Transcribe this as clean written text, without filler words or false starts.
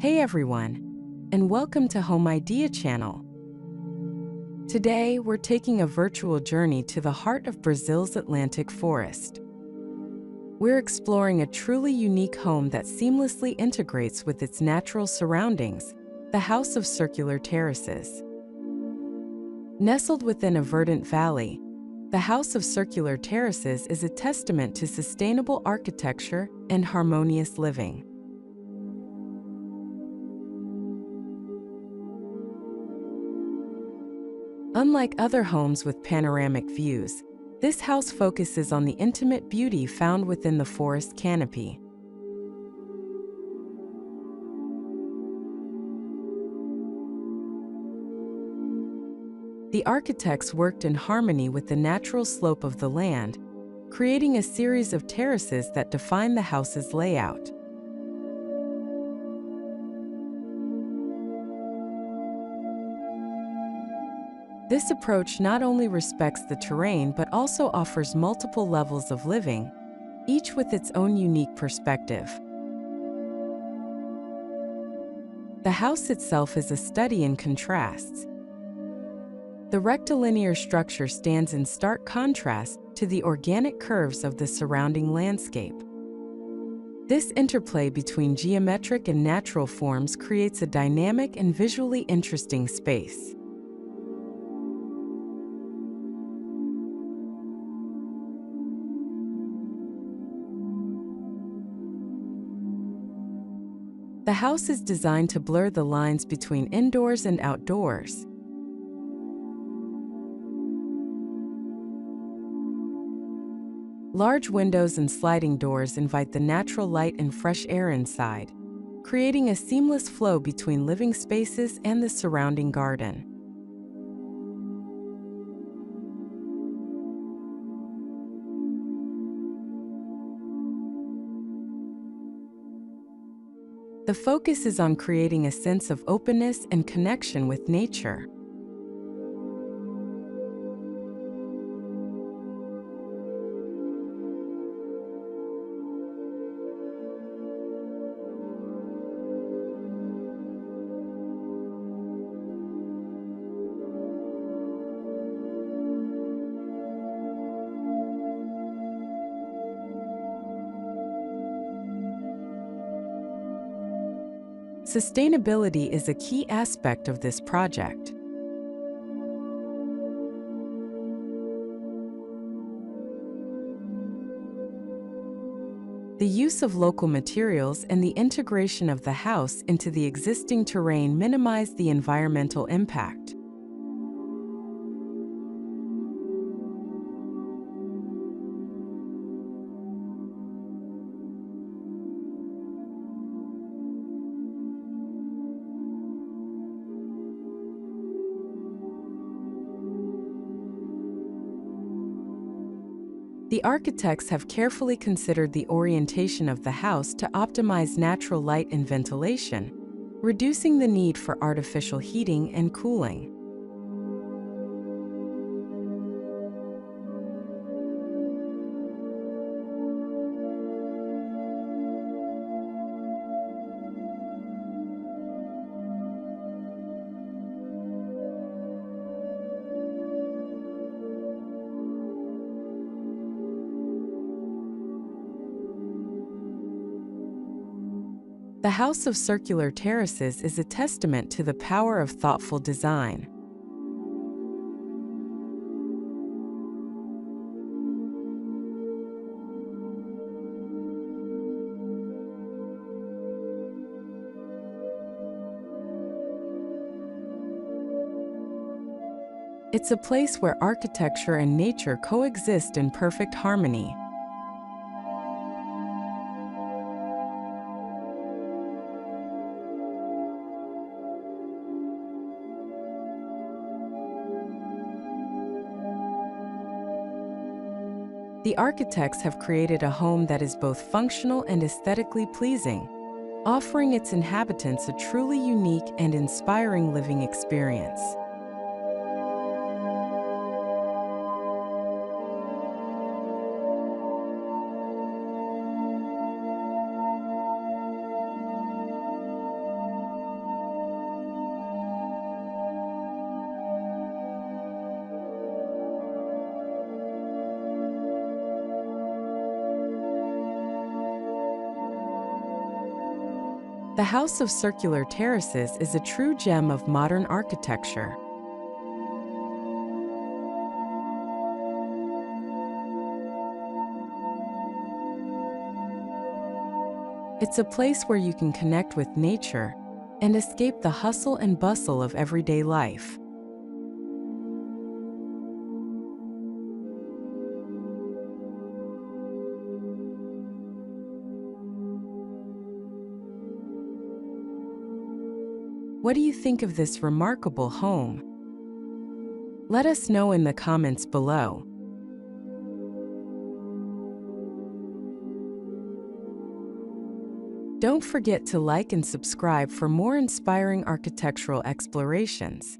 Hey everyone, and welcome to Homeidea channel. Today, we're taking a virtual journey to the heart of Brazil's Atlantic forest. We're exploring a truly unique home that seamlessly integrates with its natural surroundings, the House of Circular Terraces. Nestled within a verdant valley, the House of Circular Terraces is a testament to sustainable architecture and harmonious living. Unlike other homes with panoramic views, this house focuses on the intimate beauty found within the forest canopy. The architects worked in harmony with the natural slope of the land, creating a series of terraces that define the house's layout. This approach not only respects the terrain but also offers multiple levels of living, each with its own unique perspective. The house itself is a study in contrasts. The rectilinear structure stands in stark contrast to the organic curves of the surrounding landscape. This interplay between geometric and natural forms creates a dynamic and visually interesting space. The house is designed to blur the lines between indoors and outdoors. Large windows and sliding doors invite the natural light and fresh air inside, creating a seamless flow between living spaces and the surrounding garden. The focus is on creating a sense of openness and connection with nature. Sustainability is a key aspect of this project. The use of local materials and the integration of the house into the existing terrain minimize the environmental impact. The architects have carefully considered the orientation of the house to optimize natural light and ventilation, reducing the need for artificial heating and cooling. The House of Circular Terraces is a testament to the power of thoughtful design. It's a place where architecture and nature coexist in perfect harmony. The architects have created a home that is both functional and aesthetically pleasing, offering its inhabitants a truly unique and inspiring living experience. The House of Circular Terraces is a true gem of modern architecture. It's a place where you can connect with nature and escape the hustle and bustle of everyday life. What do you think of this remarkable home? Let us know in the comments below. Don't forget to like and subscribe for more inspiring architectural explorations.